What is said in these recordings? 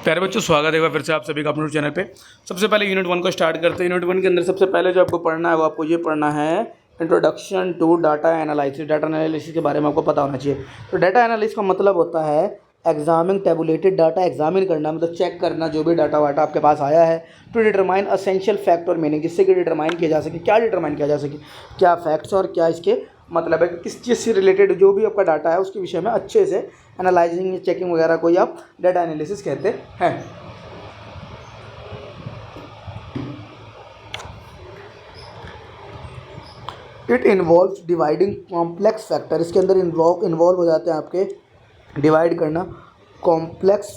प्यारे बच्चों, स्वागत है फिर से आप सभी का अपने चैनल पे। सबसे पहले यूनिट 1 को स्टार्ट करते हैं। यूनिट 1 के अंदर सबसे पहले जो आपको पढ़ना है वो आपको ये पढ़ना है introduction to data analysis. Data analysis के बारे में आपको पता होना चाहिए। तो डाटा एनालिसिस का मतलब होता है एग्जामिन टेबुलेटेड डाटा। एग्जामिन करना मतलब चेक करना जो भी डाटा वाटा आपके पास आया है, टू डिटरमाइन असेंशियल फैक्ट और मीनिंग, जिससे कि डिटरमाइन किया जा सके। क्या डिटरमाइन किया जा सके, क्या फैक्ट्स और क्या इसके मतलब है, किस चीज़ से रिलेटेड जो भी आपका डाटा है उसके विषय में अच्छे से एनालाइजिंग चेकिंग वगैरह को आप डाटा एनालिसिस कहते हैं। It involve dividing complex factor. इसके अंदर इन्वॉल्व हो जाते हैं आपके डिवाइड करना complex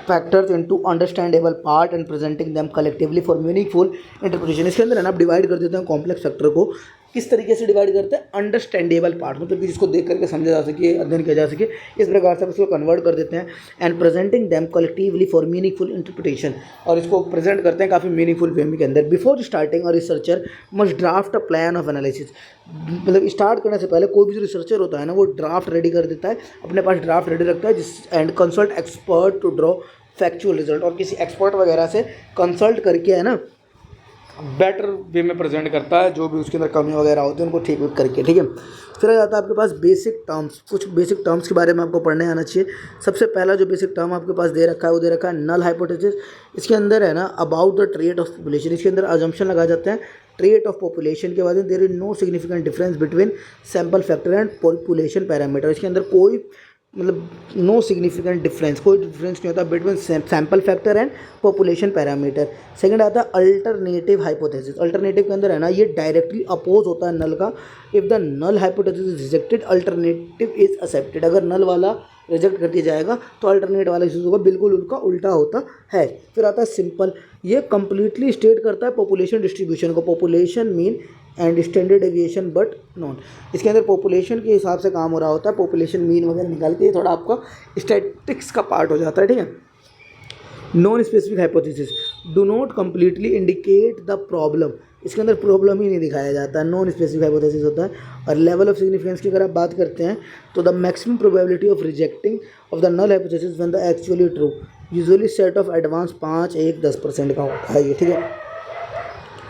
factors into understandable part and presenting them collectively for meaningful interpretation. इसके अंदर है ना आप डिवाइड कर देते हैं कॉम्प्लेक्स फैक्टर को। किस तरीके से डिवाइड करते हैं? अंडरस्टैंडेबल पार्ट, मतलब कि जिसको देख करके समझा जा सके, अध्ययन किया जा सके, इस प्रकार से उसको कन्वर्ट कर देते हैं। And presenting them collectively for meaningful interpretation, और इसको प्रेजेंट करते हैं काफ़ी मीनिंगफुल वे के अंदर। Before starting a researcher must draft a plan of analysis. मतलब स्टार्ट करने से पहले कोई भी जो रिसर्चर होता है ना, वो ड्राफ्ट रेडी कर देता है, अपने पास ड्राफ्ट रेडी रखता है, जिस and consult expert to draw factual result, और किसी एक्सपर्ट वगैरह से कंसल्ट करके है ना बेटर वे में प्रेजेंट करता है, जो भी उसके अंदर कमी वगैरह होती है उनको ठीक करके। ठीक है, फिर आ जाता है आपके पास बेसिक टर्म्स। कुछ बेसिक टर्म्स के बारे में आपको पढ़ने आना चाहिए। सबसे पहला जो बेसिक टर्म आपके पास दे रखा है वो दे रखा है नल हाइपोथेसिस। इसके अंदर है ना about the trait of population. इसके अंदर अजम्पशन लगाए जाते हैं ट्रेट ऑफ पॉपुलेशन के बाद there is no significant difference between sample factor and population parameter. इसके अंदर कोई मतलब नो सिग्निफिकेंट डिफरेंस, कोई डिफरेंस नहीं होता between sample factor and population parameter. Second आता है अल्टरनेटिव हाइपोथेसिस। अल्टरनेटिव के अंदर है ना ये डायरेक्टली अपोज होता है नल का। If the null hypothesis is rejected alternative is accepted. अगर नल वाला रिजेक्ट कर दिया जाएगा तो अल्टरनेट वाला चीज़ होगा बिल्कुल उनका उल्टा होता है। फिर आता है सिंपल। ये कंप्लीटली स्टेट करता है पॉपुलेशन डिस्ट्रीब्यूशन को। Population mean and standard deviation but non. इसके अंदर पॉपुलेशन के हिसाब से काम हो रहा होता है, पॉपुलेशन मीन वगैरह निकाल के थोड़ा आपका स्टैटिस्टिक्स का पार्ट हो जाता है। ठीक है। Non specific hypothesis do not completely indicate the problem. इसके अंदर प्रॉब्लम ही नहीं दिखाया जाता है, नॉन स्पेसिफिक हाइपोथेसिस होता है। और लेवल ऑफ सिग्निफिकेंस की अगर आप बात करते हैं तो the maximum probability of rejecting of the null hypothesis when the actually true usually set of advance 5, 1, 10% का होता है ये। ठीक है।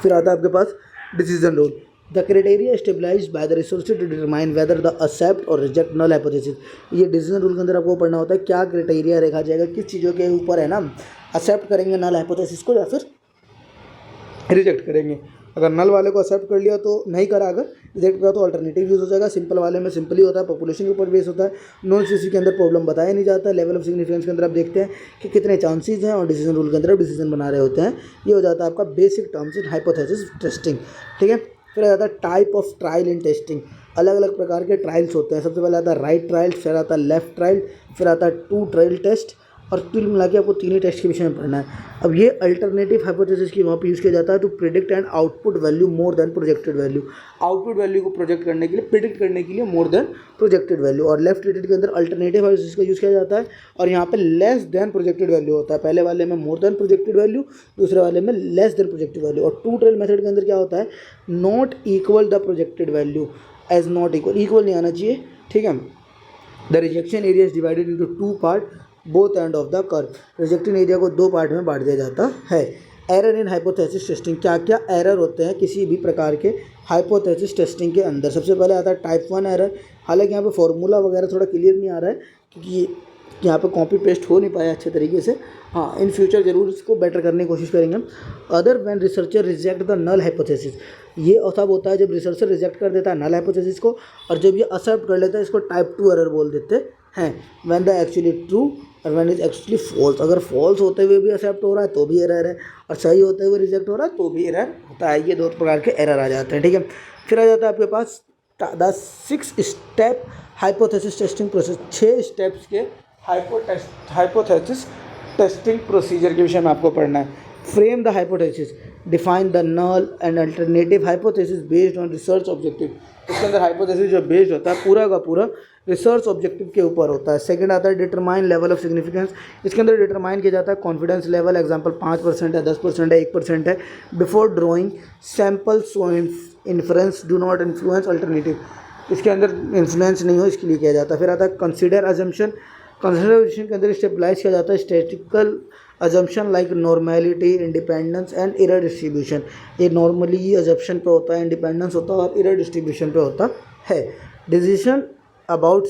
फिर आता है आपके पास decision rule. The criteria stabilised by the researcher to determine whether the accept or reject null hypothesis. ये डिसीजन रूल के अंदर आपको पढ़ना होता है क्या क्राइटेरिया देखा जाएगा, किस चीज़ों के ऊपर है ना एक्सेप्ट करेंगे नल हाइपोथेसिस को या फिर रिजेक्ट करेंगे। अगर नल वाले को एक्सेप्ट कर लिया तो नहीं करा, अगर रिजेक्ट करा तो अल्टरनेटिव यूज हो जाएगा। सिंपल वाले में सिंपल ही होता है, पॉपुलेशन के ऊपर बेस होता है। नॉन स्पेसिफिक के अंदर प्रॉब्लम बताया नहीं जाता। लेवल ऑफ सिग्निफिकेंस के अंदर आप देखते हैं कि कितने चांसेस हैं, और डिसीजन रूल के अंदर आप डिसीजन बना रहे होते हैं। ये हो जाता है आपका basic terms in hypothesis testing. ठीक है। फिर आ जाता है type of trial in testing. अलग अलग प्रकार के ट्रायल्स होते हैं। सबसे पहले आता है राइट ट्रायल, फिर आता है लेफ्ट ट्रायल, फिर आता है टू ट्रायल टेस्ट, और कुल मिला के आपको तीनों टेस्ट के विषय में पढ़ना है। अब ये अल्टरनेटिव हाइपोथेसिस की वहाँ पे यूज़ किया जाता है to predict and output value more than projected value. Output value को प्रोजेक्ट करने के लिए, प्रिडिक्ट करने के लिए मोर देन प्रोजेक्टेड वैल्यू। और लेफ्ट रेटेड के अंदर अल्टरनेटिव हाइपोथेसिस का यूज़ किया जाता है, और यहाँ पे लेस देन प्रोजेक्टेड वैल्यू होता है। पहले वाले में मोर देन प्रोजेक्टेड वैल्यू, दूसरे वाले में लेस देन प्रोजेक्टेड वैल्यू। और टू ट्रायल मेथड के अंदर क्या होता है, not equal the projected value as not equal, equal नहीं आना चाहिए। ठीक है। The rejection area is divided into 2 part both end of the curve. Rejected area को 2 पार्ट में बांट दिया जाता है। Error in hypothesis testing. क्या क्या एरर होते हैं किसी भी प्रकार के हाइपोथेसिस टेस्टिंग के अंदर? सबसे पहले आता है टाइप 1 एरर। हालांकि यहाँ पे फॉर्मूला वगैरह थोड़ा क्लियर नहीं आ रहा है क्योंकि यहाँ पे कॉपी पेस्ट हो नहीं पाया अच्छे तरीके से। हाँ, इन फ्यूचर जरूर इसको बेटर करने की कोशिश करेंगे। Other when researcher reject the null hypothesis. ये तब होता है जब रिसर्चर रिजेक्ट कर देता है नल हाइपोथेसिस को, और जब ये एक्सेप्ट कर लेता है इसको टाइप 2 एरर बोल देते हैं। व्हेन द एक्चुअली ट्रू और व्हेन इज एक्चुअली फॉल्स। अगर फॉल्स होते हुए भी एक्सेप्ट हो रहा है तो भी एरर है, और सही होते हुए रिजेक्ट हो रहा है तो भी एरर होता है। ये 2 प्रकार के एरर आ जाते हैं। ठीक है। फिर आ जाता है आपके पास the 6 step hypothesis testing process. 6 steps के हाइपोथेसिस टेस्टिंग प्रोसीजर के विषय में आपको पढ़ना है। Frame the hypothesis, define the null and alternative hypothesis based on research objective. इसके अंदर हाइपोथेसिस जो बेस्ड होता है पूरा का पूरा रिसर्च ऑब्जेक्टिव के ऊपर होता है। सेकंड आता है डिटरमाइन लेवल ऑफ सिग्निफिकेंस। इसके अंदर डिटरमाइन किया जाता है कॉन्फिडेंस लेवल, एग्जांपल 5% है, 10% है, 1% है। Before drawing sample so inference do not influence alternative. इसके अंदर इन्फ्लुएंस नहीं हो इसके लिए किया जाता है। फिर आता है कंसिडर अजम्पशन। कंसिडरेशन के अंदर स्टेबलाइज किया जाता है statistical assumption like normality, independence and error distribution. ये नॉर्मली अजम्पशन पे होता है, इंडिपेंडेंस होता है और एरर डिस्ट्रीब्यूशन पे होता है। Decision about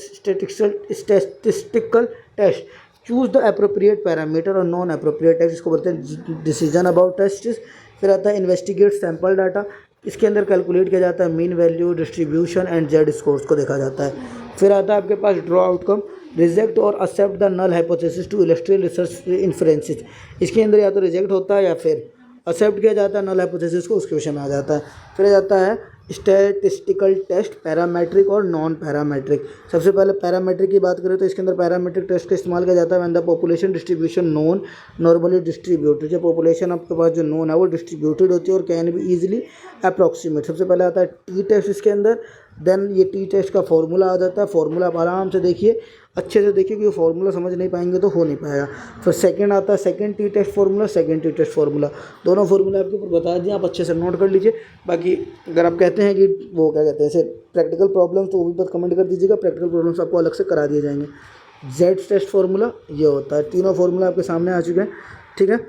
statistical test, choose the appropriate parameter और नॉन अप्रोप्रिएट टेस्ट, इसको बोलते हैं डिसीजन अबाउट टेस्ट। फिर आता है इन्वेस्टिगेट सैम्पल डाटा। इसके अंदर कैलकुलेट किया जाता है mean value, distribution and Z scores को देखा जाता है। फिर आता है आपके पास ड्रॉ आउटकम, रिजेक्ट और accept the null hypothesis to illustrate research inferences. इसके अंदर या तो रिजेक्ट होता है या फिर एक्सेप्ट किया जाता है नल हाइपोथेसिस को, उसके विषय में आ जाता है। फिर आ जाता है स्टैटिस्टिकल टेस्ट, पैरामेट्रिक और नॉन पैरामेट्रिक। सबसे पहले पैरामेट्रिक की बात करें तो इसके अंदर पैरामेट्रिक टेस्ट का इस्तेमाल किया जाता है when the population distribution known normally distributed. जो पॉपुलेशन आपके पास जो नोन है वो डिस्ट्रीब्यूटेड होती है और कैन भी ईजिली अप्रॉक्सीमेट। सबसे पहले आता है टी टेस्ट इसके अंदर, देन ये टी टेस्ट का फॉर्मूला आ जाता है। फॉर्मूला आप आराम से देखिए, अच्छे से देखिए, क्योंकि फॉर्मूला समझ नहीं पाएंगे तो हो नहीं पाएगा। फिर सेकंड आता है second T test formula, second T test formula. दोनों फार्मूला आपके ऊपर बता दिए, आप अच्छे से नोट कर लीजिए। बाकी अगर आप कहते हैं कि वो क्या कहते हैं ऐसे प्रैक्टिकल प्रॉब्लम्स, तो वो भी बस कमेंट कर दीजिएगा, प्रैक्टिकल प्रॉब्लम्स आपको अलग से करा दिए जाएंगे। जेड टेस्ट फार्मूला ये होता है। तीनों फार्मूला आपके सामने आ चुके हैं, ठीक है।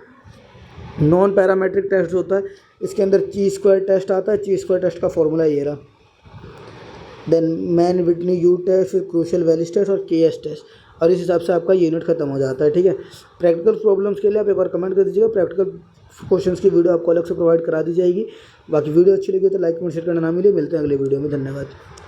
नॉन पैरामेट्रिक टेस्ट होता है, इसके अंदर ची स्क्वायर टेस्ट आता है। ची स्क्वायर टेस्ट का फॉर्मूला ये रहा। Then Mann Whitney U test, फिर क्रूशियल वैल्यूज टेस्ट और के एस टेस्ट, और इस हिसाब से आपका यूनिट खत्म हो जाता है, ठीक है। प्रैक्टिकल प्रॉब्लम्स के लिए आप एक बार कमेंट कर दीजिएगा, प्रैक्टिकल क्वेश्चंस की वीडियो आपको अलग से प्रोवाइड करा दी जाएगी। बाकी वीडियो अच्छी लगी तो लाइक कमेंट शेयर करना ना मिले। मिलते हैं अगले वीडियो में, धन्यवाद।